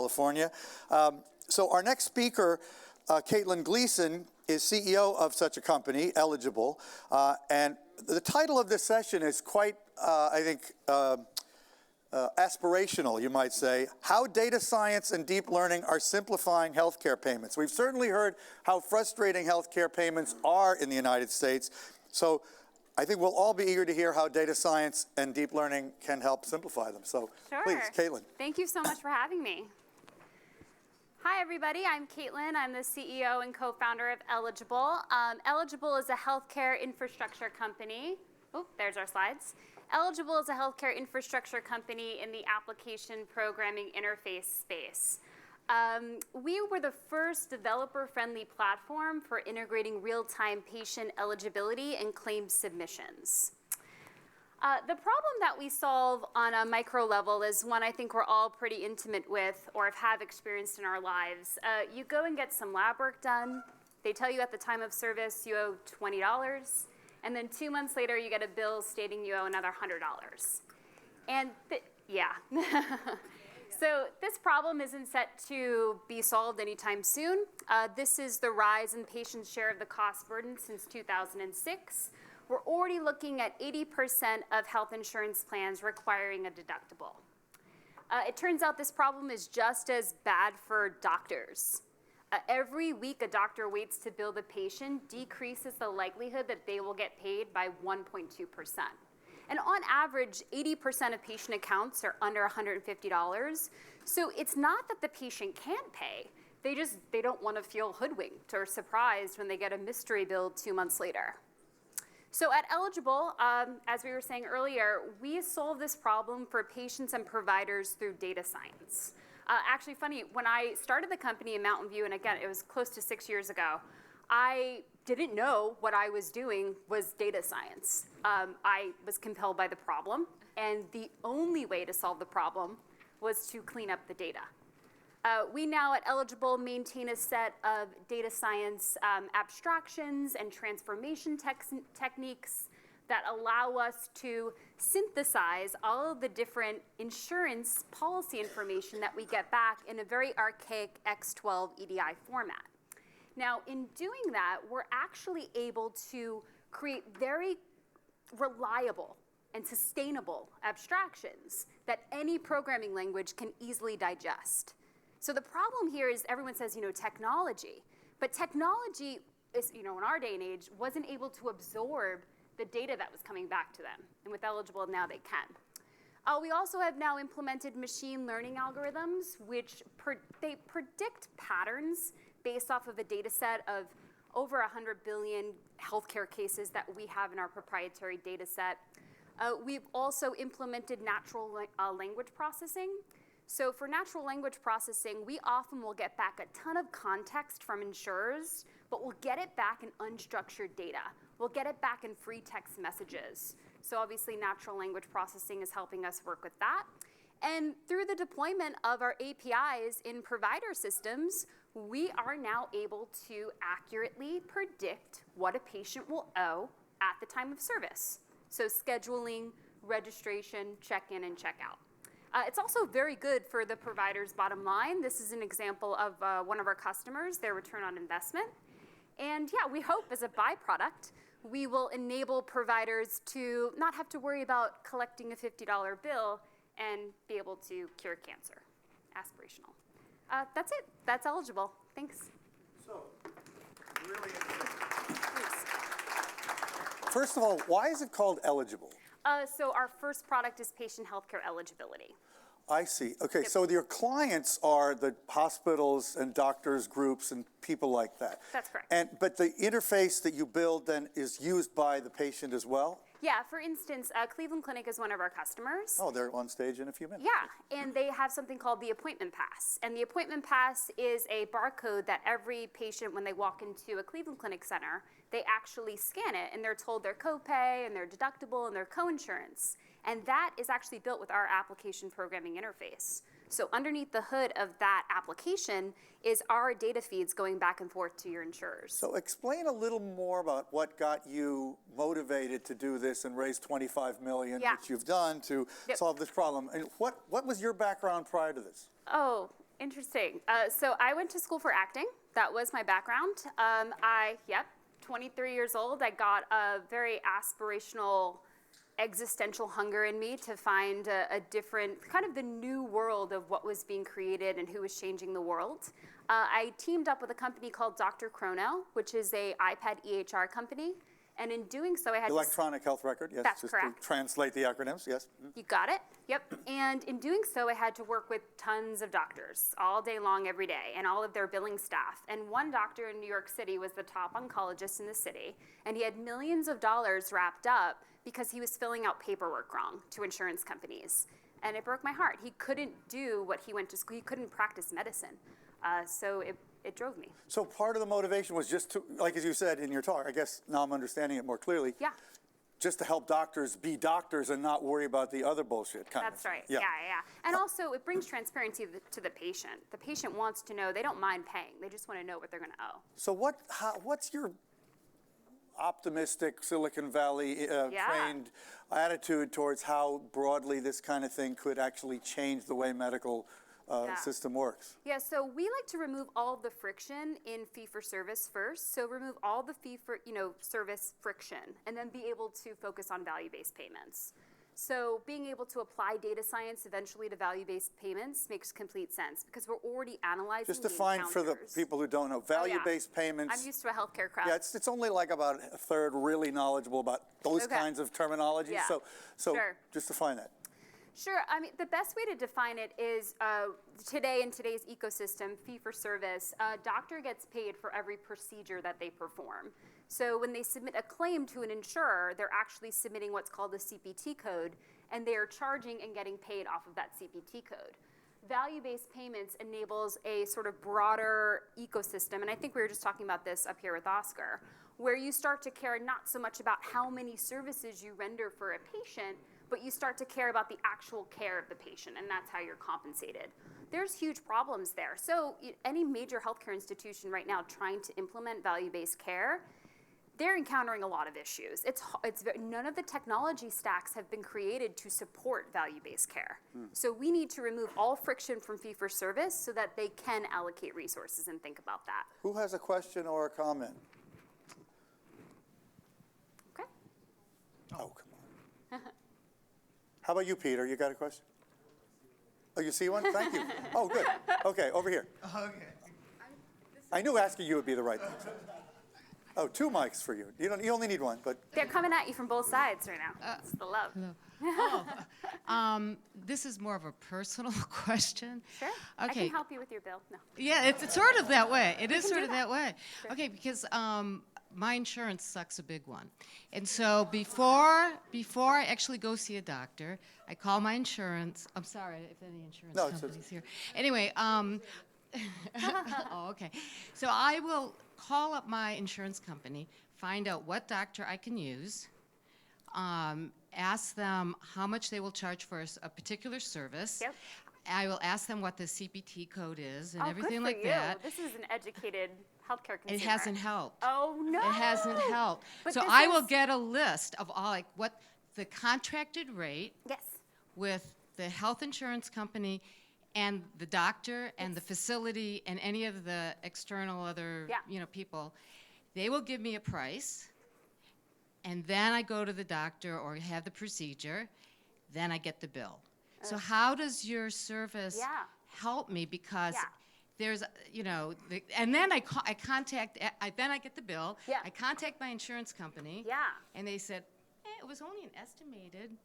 California. So our next speaker, Caitlin Gleason, is CEO of such a company, Eligible. And the title of this session is quite, I think, aspirational, you might say. How data science and deep learning are simplifying healthcare payments. We've certainly heard how frustrating healthcare payments are in the United States. So I think we'll all be eager to hear how data science and deep learning can help simplify them. So please, Caitlin. Thank you so much for having me. Hi, everybody. I'm Caitlin. I'm the CEO and co-founder of Eligible. Eligible is a healthcare infrastructure company. Oh, there's our slides. Eligible is a healthcare infrastructure company in the application programming interface space. We were the first developer-friendly platform for integrating real-time patient eligibility and claim submissions. The problem that we solve on a micro level is one I think we're all pretty intimate with or have experienced in our lives. You go and get some lab work done. They tell you at the time of service you owe $20. And then 2 months later, you get a bill stating you owe another $100. And yeah. So this problem isn't set to be solved anytime soon. This is the rise in patients' share of the cost burden since 2006. We're already looking at 80% of health insurance plans requiring a deductible. It turns out this problem is just as bad for doctors. Every week a doctor waits to bill the patient decreases the likelihood that they will get paid by 1.2%. And on average, 80% of patient accounts are under $150. So it's not that the patient can't pay. They don't want to feel hoodwinked or surprised when they get a mystery bill 2 months later. So at Eligible, as we were saying earlier, we solve this problem for patients and providers through data science. Actually funny, when I started the company in Mountain View, and again, it was close to 6 years ago, I didn't know what I was doing was data science. I was compelled by the problem, and the only way to solve the problem was to clean up the data. We now at Eligible maintain a set of data science abstractions and transformation techniques that allow us to synthesize all of the different insurance policy information that we get back in a very archaic X12 EDI format. Now, in doing that, we're actually able to create very reliable and sustainable abstractions that any programming language can easily digest. So the problem here is everyone says, technology, but technology is, in our day and age, wasn't able to absorb the data that was coming back to them. And with Eligible, now they can. We also have now implemented machine learning algorithms, which they predict patterns based off of a data set of over 100 billion healthcare cases that we have in our proprietary data set. We've also implemented natural language processing. So for natural language processing, we often will get back a ton of context from insurers, but we'll get it back in unstructured data. We'll get it back in free text messages. So obviously natural language processing is helping us work with that. And through the deployment of our APIs in provider systems, we are now able to accurately predict what a patient will owe at the time of service. So scheduling, registration, check-in, and check-out. It's also very good for the provider's bottom line. This is an example of one of our customers, their return on investment. And yeah, we hope as a byproduct, we will enable providers to not have to worry about collecting a $50 bill and be able to cure cancer. Aspirational. That's it. That's Eligible. Thanks. So, really interesting. First of all, why is it called Eligible? So our first product is patient healthcare eligibility. I see. Okay, so your clients are the hospitals and doctors groups and people like that. That's correct. But the interface that you build then is used by the patient as well? Yeah, for instance, Cleveland Clinic is one of our customers. Oh, they're on stage in a few minutes. Yeah, and they have something called the Appointment Pass. And the Appointment Pass is a barcode that every patient, when they walk into a Cleveland Clinic center, they actually scan it, and they're told their copay and their deductible and their coinsurance. And that is actually built with our application programming interface. So underneath the hood of that application is our data feeds going back and forth to your insurers. So explain a little more about what got you motivated to do this and raise $25 million, which you've done to solve this problem. And what was your background prior to this? Oh, Interesting. So I went to school for acting. That was my background. 23 years old. I got a very aspirational, existential hunger in me to find a different, kind of the new world of what was being created and who was changing the world. I teamed up with a company called Dr. Chrono, which is a iPad EHR company. And in doing so, I had Electronic health record, yes. That's just correct. To translate the acronyms, yes. You got it? Yep. And in doing so, I had to work with tons of doctors all day long, every day, and all of their billing staff. And one doctor in New York City was the top oncologist in the city, and he had millions of dollars wrapped up because he was filling out paperwork wrong to insurance companies. And it broke my heart. He couldn't do what he went to school. He couldn't practice medicine. So it drove me. So part of the motivation was just to, like as you said in your talk, I guess now I'm understanding it more clearly. Yeah. Just to help doctors be doctors and not worry about the other bullshit kind That's of. right. Yeah. And also, it brings transparency to the patient. The patient wants to know, they don't mind paying. They just want to know what they're going to owe. So what's your optimistic Silicon Valley trained attitude towards how broadly this kind of thing could actually change the way medical system works? Yeah, so we like to remove all of the friction in fee-for-service first. So remove all the fee-for-service friction, and then be able to focus on value-based payments. So being able to apply data science eventually to value-based payments makes complete sense because we're already analyzing Just the define for the encounters. people who don't know, value-based payments. I'm used to a healthcare crowd. Yeah, it's only like about a third really knowledgeable about those kinds of terminology. Yeah. So Sure. just define that. Sure. I mean, the best way to define it is today in today's ecosystem, fee-for-service, a doctor gets paid for every procedure that they perform. So when they submit a claim to an insurer, they're actually submitting what's called a CPT code, and they are charging and getting paid off of that CPT code. Value-based payments enables a sort of broader ecosystem, and I think we were just talking about this up here with Oscar, where you start to care not so much about how many services you render for a patient, but you start to care about the actual care of the patient, and that's how you're compensated. There's huge problems there. So any major healthcare institution right now trying to implement value-based care, they're encountering a lot of issues. None of the technology stacks have been created to support value-based care. So we need to remove all friction from fee-for-service so that they can allocate resources and think about that. Who has a question or a comment? Okay. Oh, come on. How about you, Peter? You got a question? Oh, you see one? Thank you. Oh, good. Okay, over here. Okay. I knew asking you would be the right thing. Oh, 2 mics for you. You only need one, but They're coming at you from both sides right now. It's the love. This is more of a personal question. Sure. I Okay. can help you with your bill. No. Yeah, it's sort of that way. It is can sort do of that. that way. Sure. Okay, because my insurance sucks a big one. And so before I actually go see a doctor, I call my insurance. I'm sorry if any insurance No, it's- companies here. Anyway, oh, okay. So I will call up my insurance company, find out what doctor I can use, ask them how much they will charge for a particular service. Yep. I will ask them what the CPT code is and Oh, everything good like for you. that. This is an educated healthcare consumer. It hasn't helped. Oh, no. It hasn't helped. But So this I will is- get a list of all, like, what the contracted rate Yes. with the health insurance company and the doctor and the facility and any of the external other, Yeah. people. They will give me a price, and then I go to the doctor or have the procedure, then I get the bill. So how does your service Yeah. help me? Because Yeah. there's, and then I then I get the bill. Yeah. I contact my insurance company. Yeah. And they said, it was only an estimated,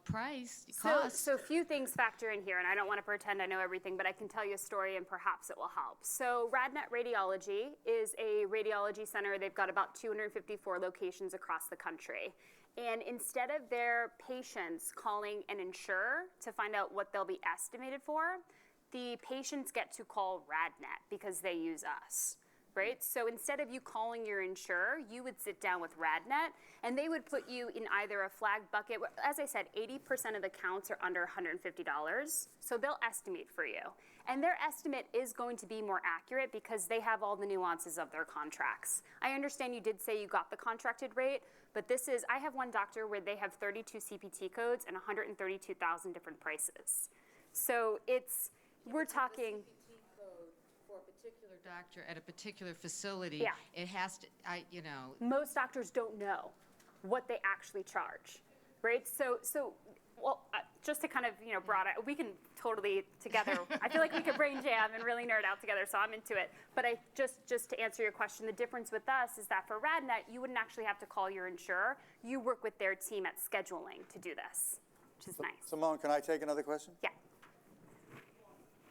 price, So cost. a few things factor in here, and I don't want to pretend I know everything, but I can tell you a story and perhaps it will help. So RadNet Radiology is a radiology center. They've got about 254 locations across the country. And instead of their patients calling an insurer to find out what they'll be estimated for, the patients get to call RadNet because they use us. Right? So instead of you calling your insurer, you would sit down with RadNet, and they would put you in either a flag bucket. As I said, 80% of the counts are under $150, so they'll estimate for you. And their estimate is going to be more accurate because they have all the nuances of their contracts. I understand you did say you got the contracted rate, but I have one doctor where they have 32 CPT codes and 132,000 different prices. So we're talking, For a particular doctor at a particular facility, Yeah. it has to, most doctors don't know what they actually charge, right? Well, just to kind of, broaden, we can totally together, I feel like we could brain jam and really nerd out together, so I'm into it. But just to answer your question, the difference with us is that for RadNet, you wouldn't actually have to call your insurer. You work with their team at scheduling to do this, which is nice. Simone, can I take another question? Yeah.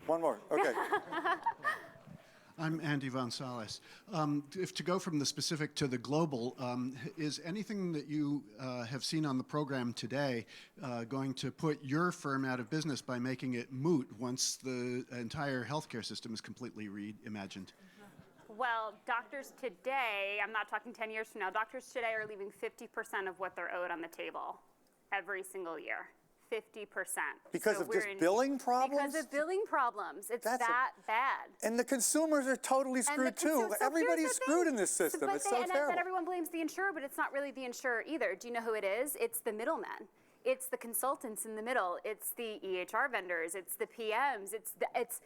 One more, okay. I'm Andy Gonzalez. If to go from the specific to the global, is anything that you have seen on the program today going to put your firm out of business by making it moot once the entire healthcare system is completely reimagined? Well, doctors today, I'm not talking 10 years from now, doctors today are leaving 50% of what they're owed on the table every single year. 50%. Because of just billing problems? Because of billing problems. It's That's that bad. And the consumers are totally screwed too. So Everybody's here's the screwed thing. in this system. But It's so and terrible. then everyone blames the insurer, but it's not really the insurer either. Do you know who it is? It's the middlemen. It's the consultants in the middle. It's the EHR vendors. It's the PMs.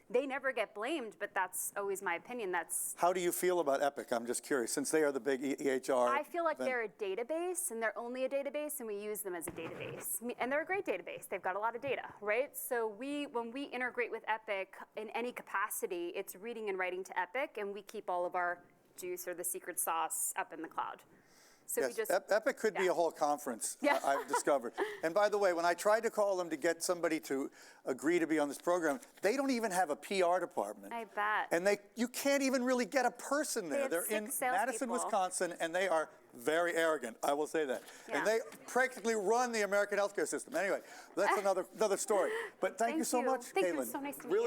They never get blamed, but that's always my opinion. How do you feel about Epic? I'm just curious, since they are the big EHR. I feel like they're a database, and they're only a database, and we use them as a database. And they're a great database. They've got a lot of data, right? So when we integrate with Epic in any capacity, it's reading and writing to Epic, and we keep all of our juice or the secret sauce up in the cloud. So we Yes, just Epic could be yeah. a whole conference, Yeah. I've discovered. And by the way, when I tried to call them to get somebody to agree to be on this program, they don't even have a PR department. I bet. And you can't even really get a person there. have They're 6 in salespeople. Madison, Wisconsin, and they are very arrogant, I will say that. Yeah. And they practically run the American healthcare system. Anyway, that's another story. But thank you so much, Thank you. Caitlin. It's so nice to meet Really you.